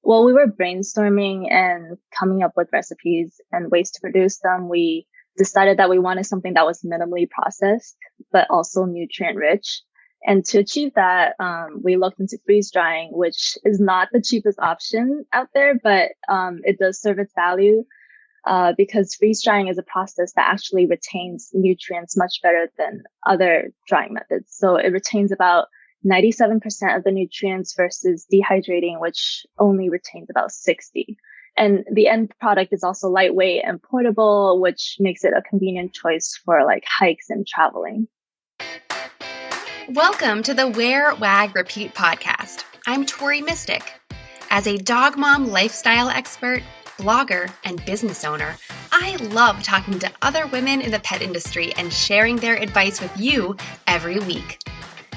Well, we were brainstorming and coming up with recipes and ways to produce them. We decided that we wanted something that was minimally processed, but also nutrient rich. And to achieve that, we looked into freeze drying, which is not the cheapest option out there, but it does serve its value because freeze drying is a process that actually retains nutrients much better than other drying methods. So it retains about 97% of the nutrients versus dehydrating, which only retains about 60. And the end product is also lightweight and portable, which makes it a convenient choice for like hikes and traveling. Welcome to the Wear, Wag, Repeat podcast. I'm Tori Mystic. As a dog mom lifestyle expert, blogger, and business owner, I love talking to other women in the pet industry and sharing their advice with you every week.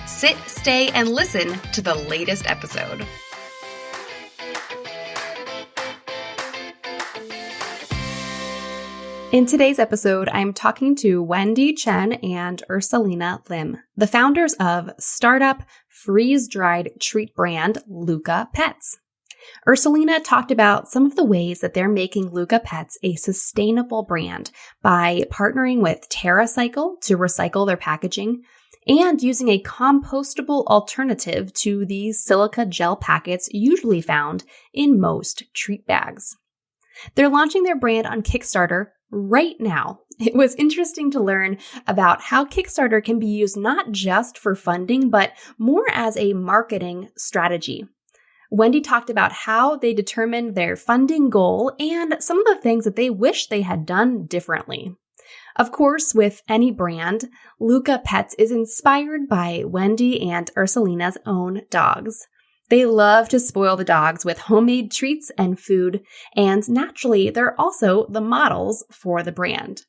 Sit, stay, and listen to the latest episode. In today's episode, I'm talking to Wendy, Chen, and Ersalina Lim, the founders of startup freeze-dried treat brand Luca Pets. Ersalina talked about some of the ways that they're making Luca Pets a sustainable brand by partnering with TerraCycle to recycle their packaging and using a compostable alternative to the silica gel packets usually found in most treat bags. They're launching their brand on Kickstarter right now. It was interesting to learn about how Kickstarter can be used not just for funding, but more as a marketing strategy. Wendy talked about how they determined their funding goal and some of the things that they wish they had done differently. Of course, with any brand, Luca Pets is inspired by Wendy and Ersalina's own dogs. They love to spoil the dogs with homemade treats and food, and naturally, they're also the models for the brand.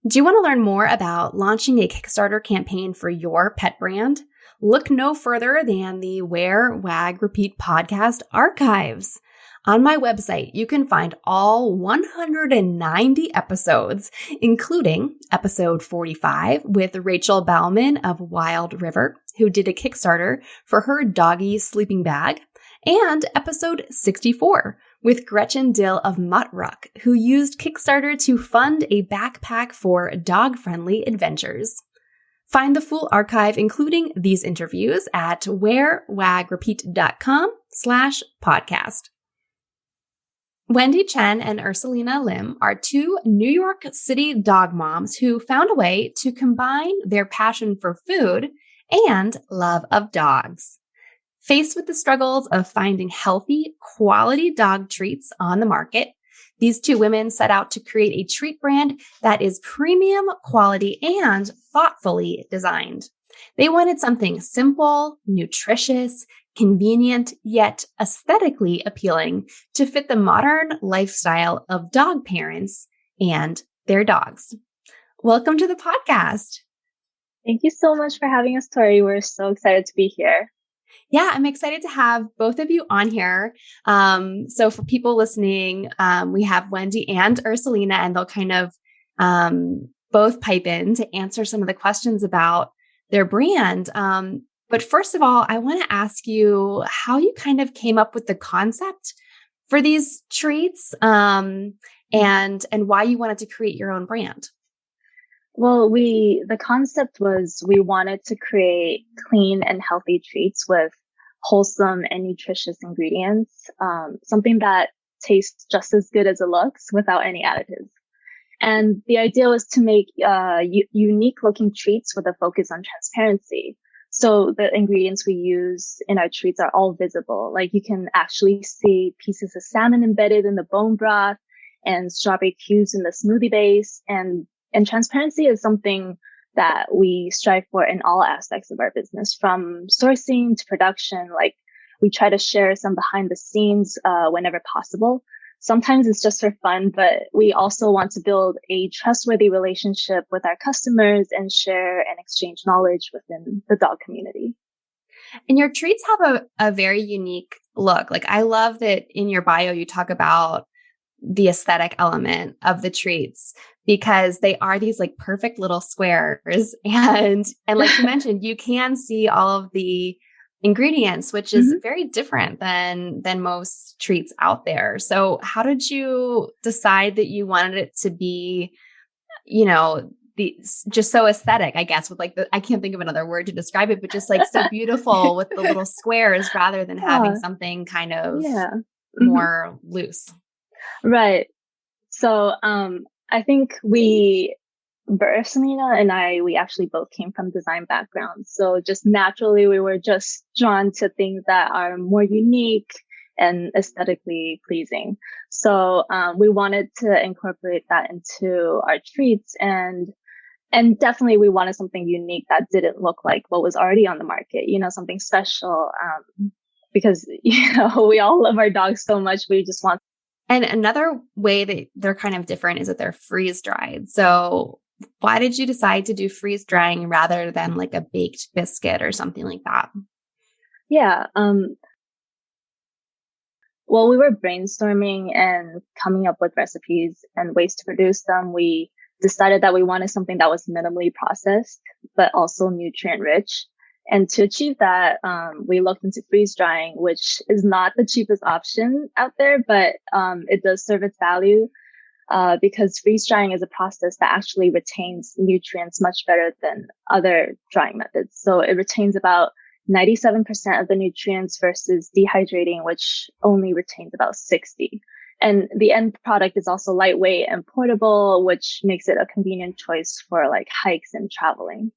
Do you want to learn more about launching a Kickstarter campaign for your pet brand? Look no further than the Wear, Wag, Repeat podcast archives. On my website, you can find all 190 episodes, including episode 45 with Rachel Bauman of Wild River, who did a Kickstarter for her doggy sleeping bag, and episode 64 with Gretchen Dill of Muttruck, who used Kickstarter to fund a backpack for dog-friendly adventures. Find the full archive, including these interviews, at wearwagrepeat.com/podcast. Wendy Chen and Ersalina Lim are two New York City dog moms who found a way to combine their passion for food and love of dogs. Faced with the struggles of finding healthy, quality dog treats on the market, these two women set out to create a treat brand that is premium quality and thoughtfully designed. They wanted something simple, nutritious, convenient, yet aesthetically appealing to fit the modern lifestyle of dog parents and their dogs. Welcome to the podcast. Thank you so much for having us, Tori. We're so excited to be here. Yeah, I'm excited to have both of you on here. So for people listening, we have Wendy and Ersalina, and they'll kind of both pipe in to answer some of the questions about their brand. But first of all, I want to ask you how you kind of came up with the concept for these treats, and why you wanted to create your own brand. Well, the concept was we wanted to create clean and healthy treats with wholesome and nutritious ingredients, something that tastes just as good as it looks without any additives. And the idea was to make unique looking treats with a focus on transparency. So the ingredients we use in our treats are all visible. Like you can actually see pieces of salmon embedded in the bone broth and strawberry cubes in the smoothie base. And transparency is something that we strive for in all aspects of our business, from sourcing to production. Like we try to share some behind the scenes whenever possible. Sometimes it's just for fun, but we also want to build a trustworthy relationship with our customers and share and exchange knowledge within the dog community. And your treats have a very unique look. Like I love that in your bio, you talk about the aesthetic element of the treats because they are these like perfect little squares. And like you mentioned, you can see all of the ingredients, which is very different than most treats out there. So how did you decide that you wanted it to be, just so aesthetic, I guess, with like I can't think of another word to describe it, but just like so beautiful with the little squares rather than having something kind of more loose. Right. So, I think Ersalina and we actually both came from design backgrounds. So just naturally, we were just drawn to things that are more unique and aesthetically pleasing. So, we wanted to incorporate that into our treats, and definitely we wanted something unique that didn't look like what was already on the market, something special. Because, we all love our dogs so much. We just want. And another way that they're kind of different is that they're freeze dried. So why did you decide to do freeze drying rather than like a baked biscuit or something like that? Yeah. Well, we were brainstorming and coming up with recipes and ways to produce them. We decided that we wanted something that was minimally processed, but also nutrient rich. And to achieve that, we looked into freeze drying, which is not the cheapest option out there, but it does serve its value, because freeze drying is a process that actually retains nutrients much better than other drying methods. So it retains about 97% of the nutrients versus dehydrating, which only retains about 60. And the end product is also lightweight and portable, which makes it a convenient choice for like hikes and traveling.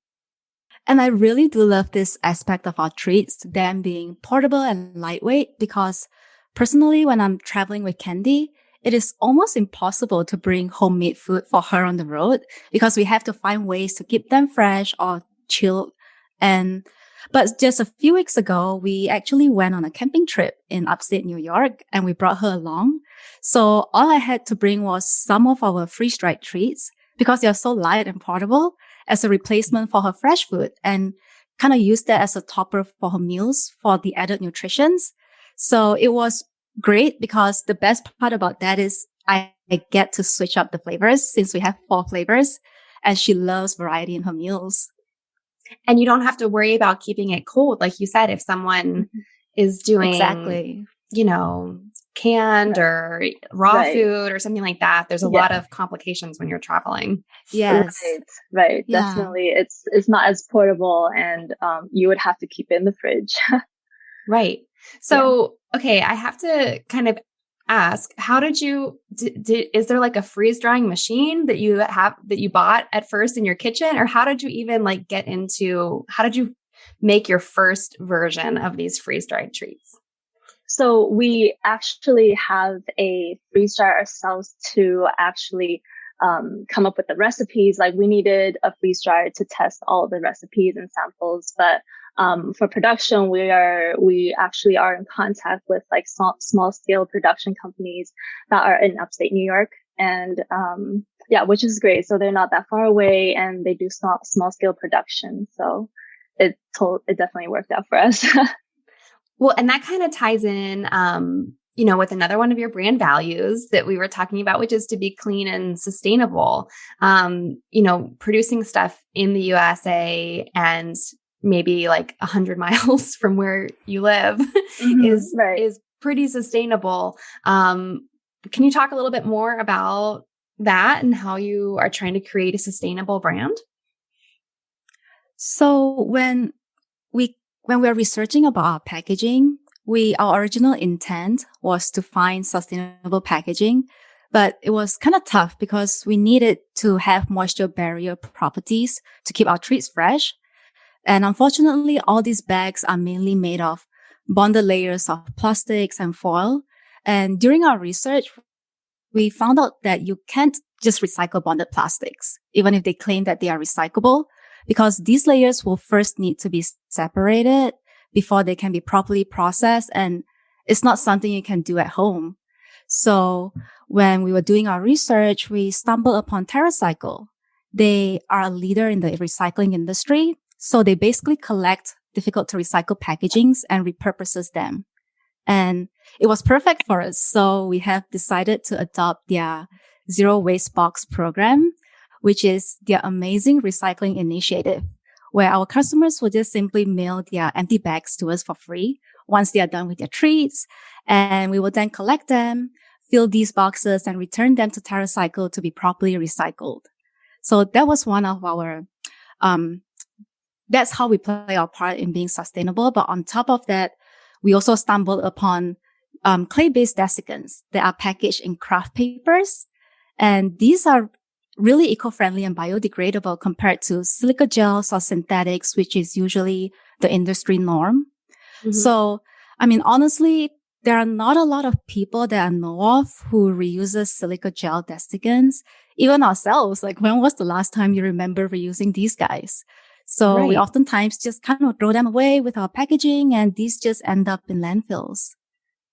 And I really do love this aspect of our treats, them being portable and lightweight, because personally, when I'm traveling with Candy, it is almost impossible to bring homemade food for her on the road because we have to find ways to keep them fresh or chilled. But just a few weeks ago, we actually went on a camping trip in upstate New York and we brought her along. So all I had to bring was some of our freeze-dried treats because they're so light and portable as a replacement for her fresh food, and kind of use that as a topper for her meals for the added nutritions. So it was great because the best part about that is I get to switch up the flavors since we have 4 flavors, and she loves variety in her meals. And you don't have to worry about keeping it cold. Like you said, if someone is doing exactly, canned or raw food or something like that, there's a lot of complications when you're traveling. Yes. Right. Yeah. Definitely. It's not as portable, and you would have to keep it in the fridge. Right. So, okay, I have to kind of ask, how did you, is there like a freeze drying machine that you bought at first in your kitchen, or how did you even like how did you make your first version of these freeze dried treats? So we actually have a freeze dryer ourselves to actually come up with the recipes. Like we needed a freeze dryer to test all the recipes and samples, but for production, we actually are in contact with like small scale production companies that are in upstate New York, and which is great. So they're not that far away, and they do small scale production. So it definitely worked out for us. Well, and that kind of ties in, with another one of your brand values that we were talking about, which is to be clean and sustainable. Producing stuff in the USA and maybe like 100 miles from where you live is pretty sustainable. Can you talk a little bit more about that and how you are trying to create a sustainable brand? So when we're researching about our packaging, our original intent was to find sustainable packaging, but it was kind of tough because we needed to have moisture barrier properties to keep our treats fresh. And unfortunately, all these bags are mainly made of bonded layers of plastics and foil. And during our research, we found out that you can't just recycle bonded plastics, even if they claim that they are recyclable, because these layers will first need to be separated before they can be properly processed. And it's not something you can do at home. So when we were doing our research, we stumbled upon TerraCycle. They are a leader in the recycling industry. So they basically collect difficult to recycle packagings and repurposes them. And it was perfect for us. So we have decided to adopt their zero waste box program, which is their amazing recycling initiative, where our customers will just simply mail their empty bags to us for free once they are done with their treats. And we will then collect them, fill these boxes, and return them to TerraCycle to be properly recycled. So that was one of our, that's how we play our part in being sustainable. But on top of that, we also stumbled upon clay-based desiccants that are packaged in craft papers. And these are really eco-friendly and biodegradable compared to silica gels or synthetics, which is usually the industry norm. Mm-hmm. So, I mean, honestly, there are not a lot of people that I know of who reuses silica gel desiccants. Even ourselves, like when was the last time you remember reusing these guys? So we oftentimes just kind of throw them away with our packaging, and these just end up in landfills.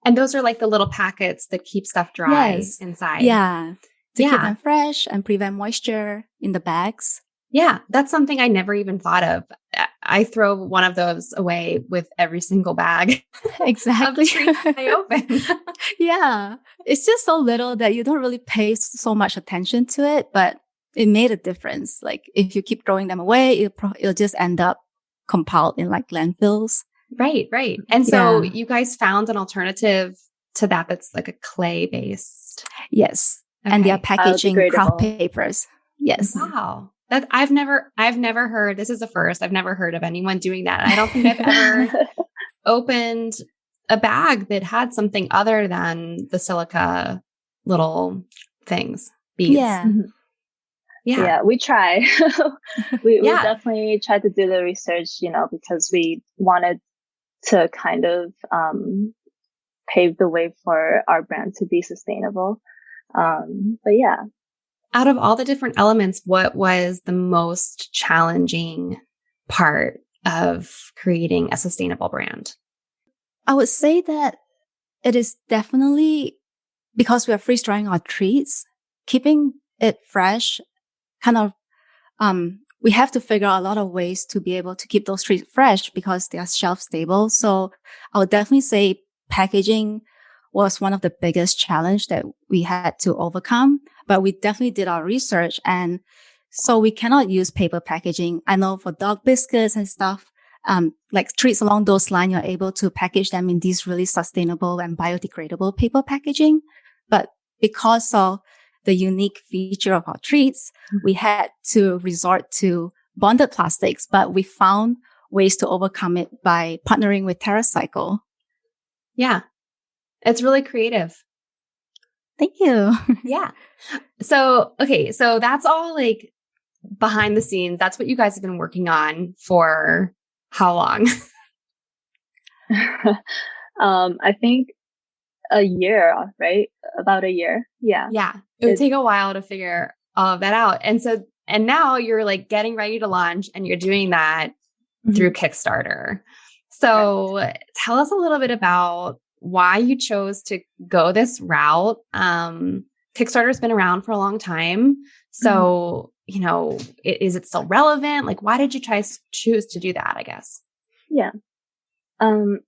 And those are like the little packets that keep stuff dry inside. Yeah. To keep them fresh and prevent moisture in the bags. Yeah, that's something I never even thought of. I throw one of those away with every single bag. Exactly. Of treats I open. Yeah. It's just so little that you don't really pay so much attention to it, but it made a difference. Like if you keep throwing them away, it'll just end up compiled in like landfills. Right. And so you guys found an alternative to that that's like a clay-based. Yes. Okay. And they are packaging craft papers. Yes. Wow. That I've never heard. This is the first. I've never heard of anyone doing that. I don't think I've ever opened a bag that had something other than the silica little things, beads. Yeah. Yeah, we try. we definitely tried to do the research, because we wanted to kind of pave the way for our brand to be sustainable. But yeah. Out of all the different elements, what was the most challenging part of creating a sustainable brand? I would say that it is definitely because we are freeze drying our treats, keeping it fresh, kind of, we have to figure out a lot of ways to be able to keep those treats fresh because they are shelf stable. So I would definitely say packaging was one of the biggest challenge that we had to overcome, but we definitely did our research. And so we cannot use paper packaging. I know for dog biscuits and stuff, like treats along those lines, you're able to package them in these really sustainable and biodegradable paper packaging. But because of the unique feature of our treats, we had to resort to bonded plastics, but we found ways to overcome it by partnering with TerraCycle. Yeah. It's really creative. Thank you. Yeah. So that's all like behind the scenes. That's what you guys have been working on for how long? I think a year, right? About a year. Yeah. Yeah. It would take a while to figure all of that out. And now you're like getting ready to launch and you're doing that through Kickstarter. So tell us a little bit about why you chose to go this route. Kickstarter's been around for a long time. So, is it still relevant? Like, why did you choose to do that, I guess? Yeah.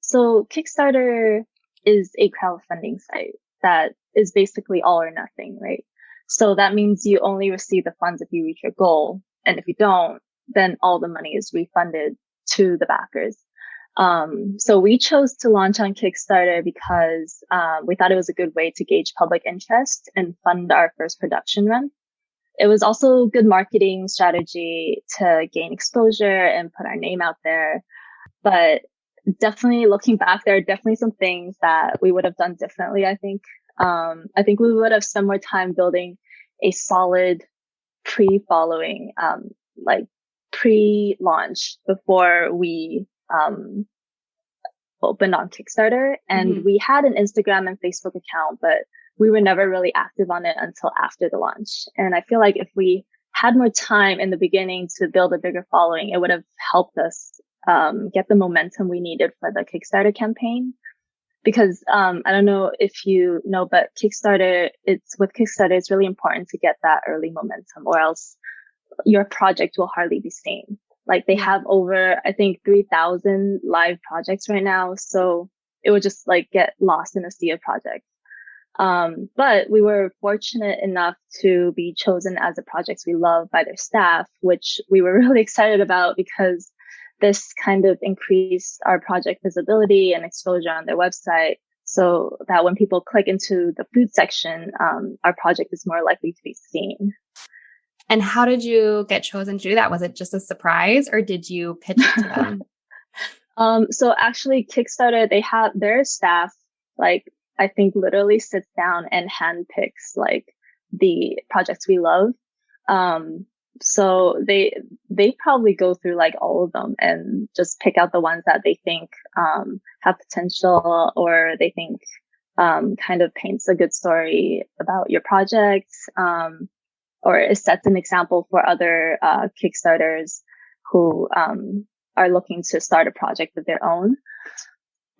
So Kickstarter is a crowdfunding site that is basically all or nothing, right? So that means you only receive the funds if you reach your goal. And if you don't, then all the money is refunded to the backers. So we chose to launch on Kickstarter because, we thought it was a good way to gauge public interest and fund our first production run. It was also a good marketing strategy to gain exposure and put our name out there. But definitely looking back, there are definitely some things that we would have done differently, I think. I think we would have spent more time building a solid pre-following, like pre-launch before we, opened on Kickstarter. And we had an Instagram and Facebook account, but we were never really active on it until after the launch. And I feel like if we had more time in the beginning to build a bigger following, it would have helped us get the momentum we needed for the Kickstarter campaign. Because I don't know if you know, but with Kickstarter, it's really important to get that early momentum, or else your project will hardly be seen. Like they have over, I think, 3,000 live projects right now. So it would just like get lost in a sea of projects. But we were fortunate enough to be chosen as a project we love by their staff, which we were really excited about because this kind of increased our project visibility and exposure on their website so that when people click into the food section, our project is more likely to be seen. And how did you get chosen to do that? Was it just a surprise or did you pitch it to them? So actually Kickstarter, they have their staff, like, I think literally sits down and handpicks like the projects we love. So they probably go through like all of them and just pick out the ones that they think, have potential or they think, kind of paints a good story about your project, or it sets an example for other, Kickstarters who, are looking to start a project of their own.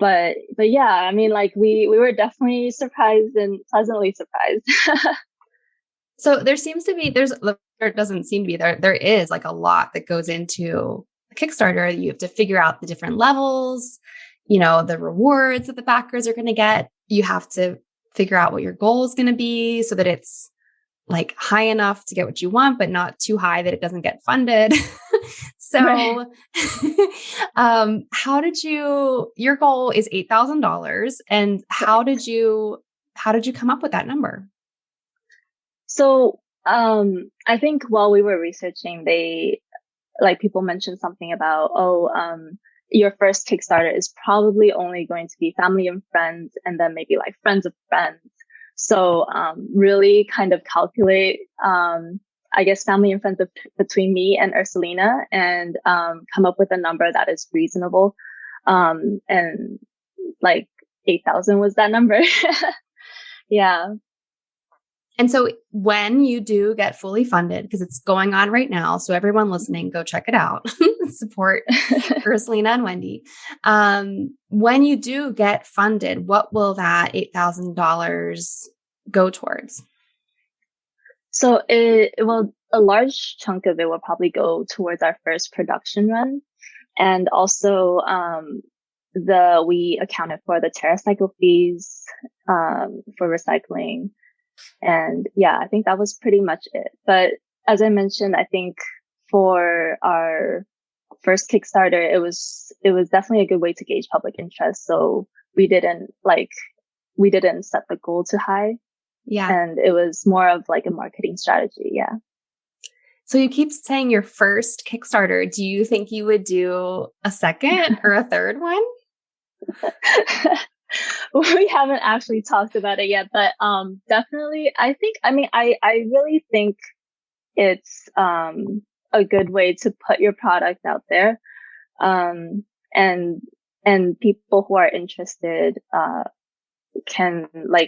But yeah, I mean, like we were definitely surprised and pleasantly surprised. So there doesn't seem to be, there is like a lot that goes into a Kickstarter. You have to figure out the different levels, the rewards that the backers are going to get. You have to figure out what your goal is going to be so that it's like high enough to get what you want, but not too high that it doesn't get funded. So, right. Your goal is $8,000 and how did you come up with that number? So, I think while we were researching, people mentioned something about, your first Kickstarter is probably only going to be family and friends and then maybe like friends of friends. So, really kind of calculate, I guess family and friends between me and Ersalina and, come up with a number that is reasonable. And like 8,000 was that number. Yeah. And so when you do get fully funded, because it's going on right now, so everyone listening, go check it out. Support Ersalina and Wendy. When you do get funded, what will that $8,000 go towards? So a large chunk of it will probably go towards our first production run. And also, we accounted for the TerraCycle fees, for recycling. And yeah, I think that was pretty much it. But as I mentioned, I think for our first Kickstarter, it was definitely a good way to gauge public interest. So we didn't set the goal too high. Yeah. And it was more of like a marketing strategy. Yeah. So you keep saying your first Kickstarter. Do you think you would do a second or a third one? We haven't actually talked about it yet, but definitely I really think it's a good way to put your product out there. And people who are interested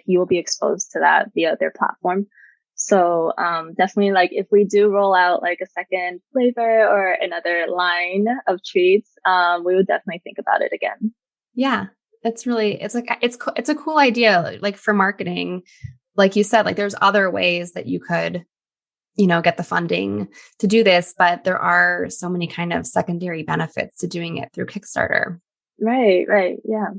you will be exposed to that via their platform. So definitely if we do roll out like a second flavor or another line of treats, we would definitely think about it again. Yeah. It's a cool idea, like for marketing, like you said, like there's other ways that you could, get the funding to do this, but there are so many kind of secondary benefits to doing it through Kickstarter. Right. Yeah.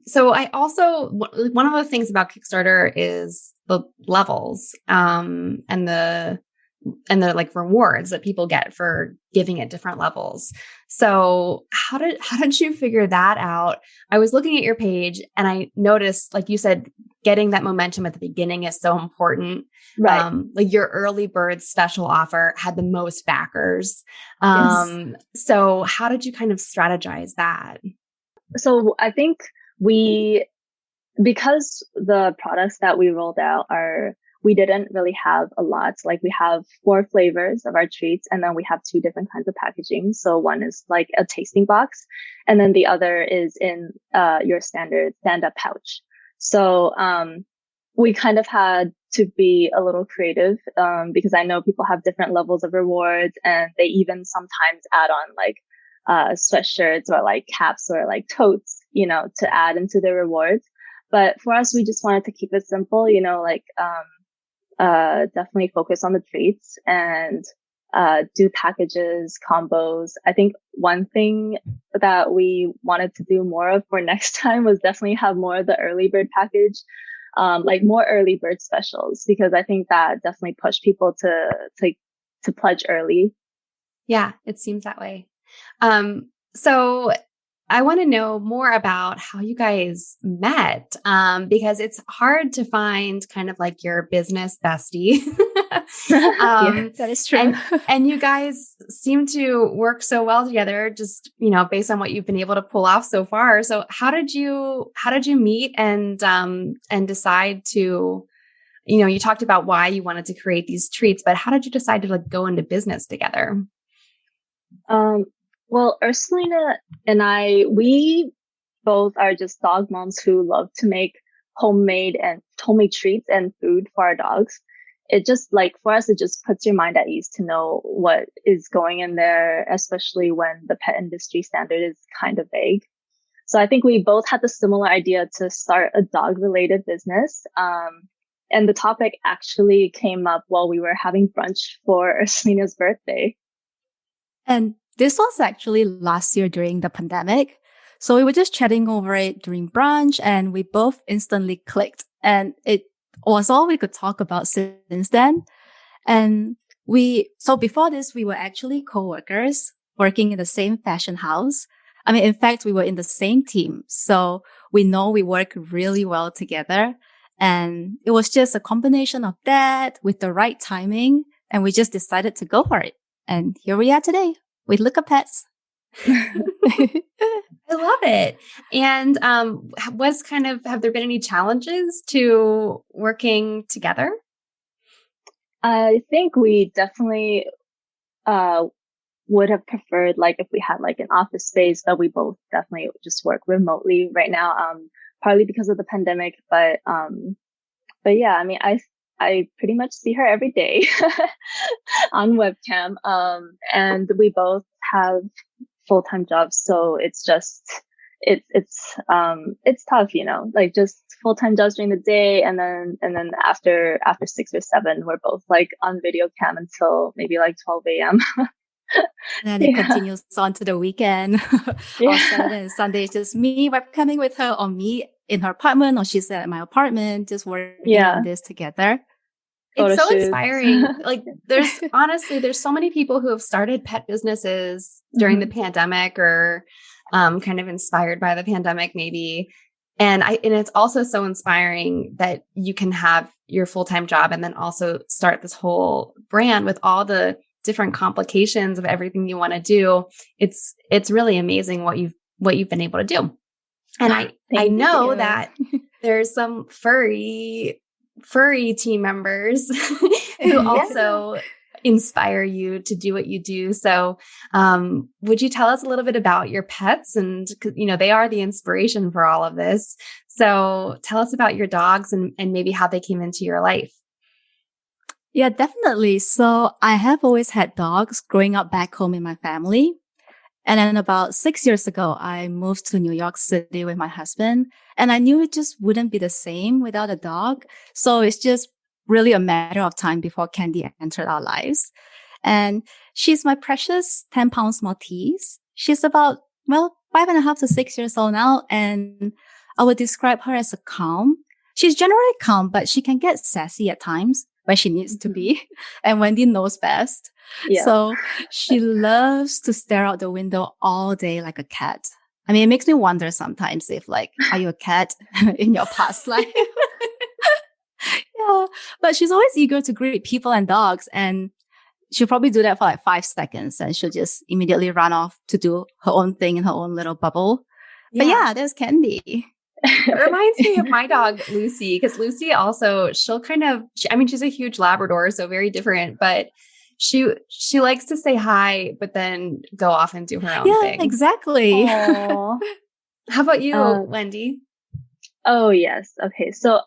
So I also, one of the things about Kickstarter is the levels, and the like rewards that people get for giving at different levels. So how did you figure that out? I was looking at your page and I noticed, like you said, getting that momentum at the beginning is so important. Right. Like your early bird special offer had the most backers. Yes. So how did you kind of strategize that? So I think because the products that we rolled out we didn't really have a lot. Like we have 4 flavors of our treats and then we have 2 different kinds of packaging. So one is like a tasting box and then the other is in, your standard stand-up pouch. So, we kind of had to be a little creative, because I know people have different levels of rewards and they even sometimes add on like, sweatshirts or like caps or like totes, to add into their rewards. But for us, we just wanted to keep it simple, definitely focus on the treats and do packages, combos. I think one thing that we wanted to do more of for next time was definitely have more of the early bird package, like more early bird specials, because I think that definitely pushed people to pledge early. Yeah, it seems that way. So I want to know more about how you guys met, because it's hard to find kind of like your business bestie. Yeah, that is true. And you guys seem to work so well together, just, based on what you've been able to pull off so far. So how did you meet and decide to, you talked about why you wanted to create these treats, but how did you decide to like go into business together? Well, Ersalina and we both are just dog moms who love to make homemade treats and food for our dogs. It just like for us, it just puts your mind at ease to know what is going in there, especially when the pet industry standard is kind of vague. So I think we both had the similar idea to start a dog related business. And the topic actually came up while we were having brunch for Ersalina's birthday. And this was actually last year during the pandemic. So we were just chatting over it during brunch and we both instantly clicked. And it was all we could talk about since then. And so before this, we were actually co-workers working in the same fashion house. I mean, in fact, we were in the same team. So we know we work really well together. And it was just a combination of that with the right timing. And we just decided to go for it. And here we are today with Luca Pets. I love it. And have there been any challenges to working together? I think we definitely would have preferred like if we had like an office space, but we both definitely just work remotely right now, partly because of the pandemic. But yeah, I mean, I pretty much see her every day on webcam. And we both have full-time jobs. So it's just, it's tough, like just full-time jobs during the day. And then after 6 or 7, we're both like on video cam until maybe like 12 a.m. And then it continues on to the weekend. Or Saturday and Sunday, it's just me webcamming with her, or me in her apartment, or she's at my apartment, just working on this together. It's so inspiring. Like there's so many people who have started pet businesses during the pandemic or kind of inspired by the pandemic maybe. And it's also so inspiring that you can have your full-time job and then also start this whole brand with all the different complications of everything you want to do. It's really amazing what you've been able to do. And I know that there's some furry team members who also inspire you to do what you do. So, would you tell us a little bit about your pets? And, they are the inspiration for all of this. So tell us about your dogs and maybe how they came into your life. Yeah, definitely. So I have always had dogs growing up back home in my family. And then about 6 years ago, I moved to New York City with my husband. And I knew it just wouldn't be the same without a dog. So it's just really a matter of time before Candy entered our lives. And she's my precious 10-pound Maltese. She's about, 5.5 to 6 years old now. And I would describe her as a calm. She's generally calm, but she can get sassy at times when she needs to be. And Wendy knows best. Yeah. So she loves to stare out the window all day like a cat. I mean, it makes me wonder sometimes if are you a cat in your past life? Yeah. But she's always eager to greet people and dogs. And she'll probably do that for 5 seconds. And she'll just immediately run off to do her own thing in her own little bubble. Yeah. But yeah, there's Candy. It reminds me of my dog, Lucy, because Lucy also, she'll she's a huge Labrador, so very different, but she likes to say hi, but then go off and do her own thing. Yeah, exactly. How about you, Wendy? Oh, yes. Okay. So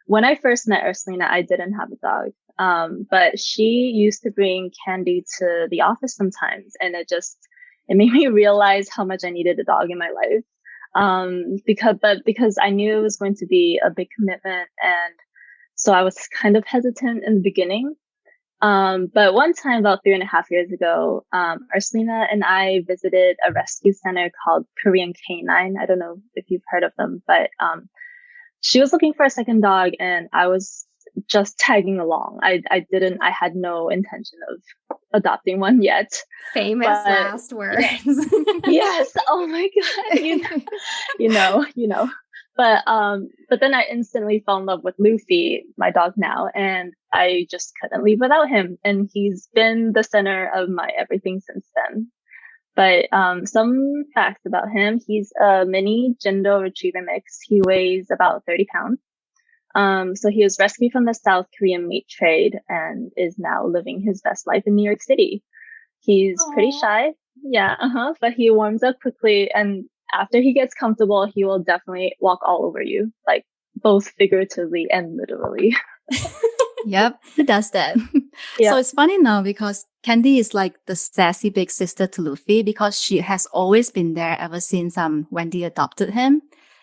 when I first met Ersalina, I didn't have a dog. But she used to bring Candy to the office sometimes, and it made me realize how much I needed a dog in my life. Because I knew it was going to be a big commitment. And so I was kind of hesitant in the beginning. But one time about 3.5 years ago, Ersalina and I visited a rescue center called Korean Canine. I don't know if you've heard of them, but, she was looking for a second dog and I was just tagging along. I had no intention of adopting one yet. Famous last words. Yes. Oh my God. You know. But then I instantly fell in love with Luffy, my dog now, and I just couldn't leave without him. And he's been the center of my everything since then. But, some facts about him. He's a mini Jindo retriever mix. He weighs about 30 pounds. So he was rescued from the South Korean meat trade and is now living his best life in New York City. He's pretty shy. Yeah. But he warms up quickly. And after he gets comfortable, he will definitely walk all over you, like both figuratively and literally. Yep, he does that. Yeah. So it's funny now because Candy is like the sassy big sister to Luffy because she has always been there ever since Wendy adopted him.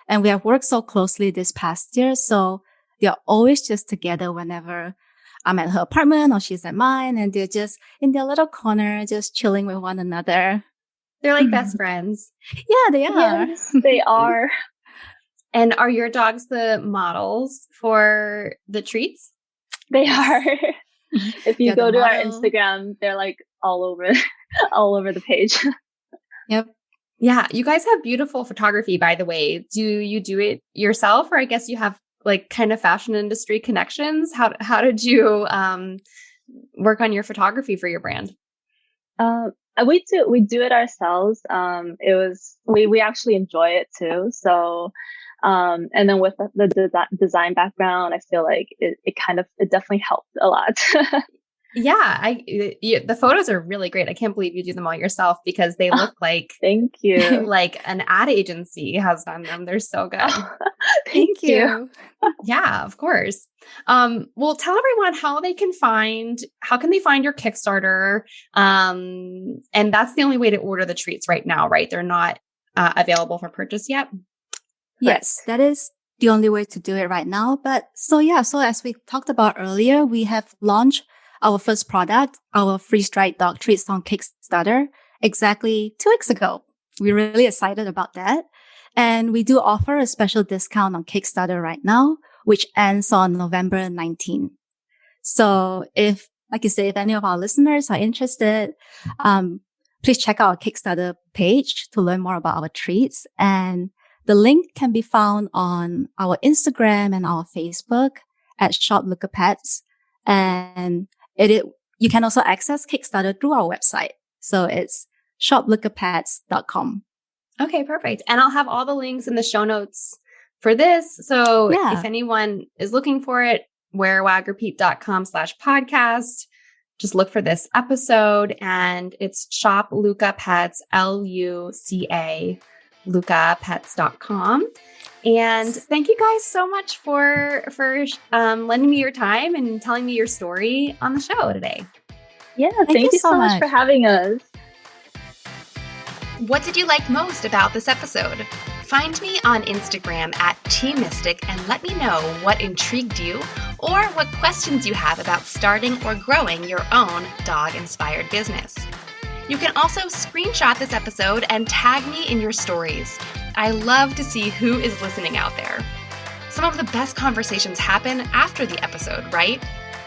And we have worked so closely this past year. So they're always just together whenever I'm at her apartment or she's at mine. And they're just in their little corner, just chilling with one another. They're like best friends. Yeah, they are. Yes, they are. And are your dogs the models for the treats? They are. If you go to our model. Instagram, they're like all over the page. Yep. Yeah. You guys have beautiful photography, by the way. Do you do it yourself? Or I guess you have like kind of fashion industry connections. How did you work on your photography for your brand? We do it ourselves. We actually enjoy it too. So, and then with the design background, I feel like it definitely helped a lot. Yeah, the photos are really great. I can't believe you do them all yourself because they look like thank you. Like an ad agency has done them. They're so good. Thank you. Yeah, of course. Well, tell everyone how can they find your Kickstarter? And that's the only way to order the treats right now, right? They're not available for purchase yet. Yes, that is the only way to do it right now. So as we talked about earlier, we have launched our first product, our freeze-dried dog treats on Kickstarter, exactly 2 weeks ago. We're really excited about that. And we do offer a special discount on Kickstarter right now, which ends on November 19. So if any of our listeners are interested, please check out our Kickstarter page to learn more about our treats. And the link can be found on our Instagram and our Facebook at Shop Luca Pets. And you can also access Kickstarter through our website. So it's shoplucapets.com. Okay, perfect. And I'll have all the links in the show notes for this. So if anyone is looking for it, wearwagrepeat.com/podcast. Just look for this episode and it's Shop Luca Pets, LUCA, lucapets.com. And thank you guys so much for lending me your time and telling me your story on the show today. Yeah, thank you so much for having us. What did you like most about this episode? Find me on Instagram at TMystic and let me know what intrigued you or what questions you have about starting or growing your own dog-inspired business. You can also screenshot this episode and tag me in your stories. I love to see who is listening out there. Some of the best conversations happen after the episode, right?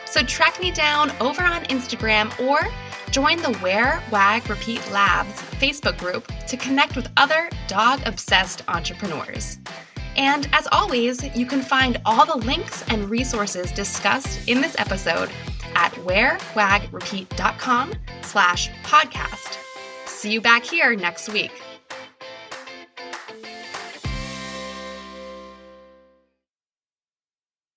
So track me down over on Instagram or join the Wear, Wag, Repeat Labs Facebook group to connect with other dog-obsessed entrepreneurs. And as always, you can find all the links and resources discussed in this episode at wearwagrepeat.com/podcast. See you back here next week.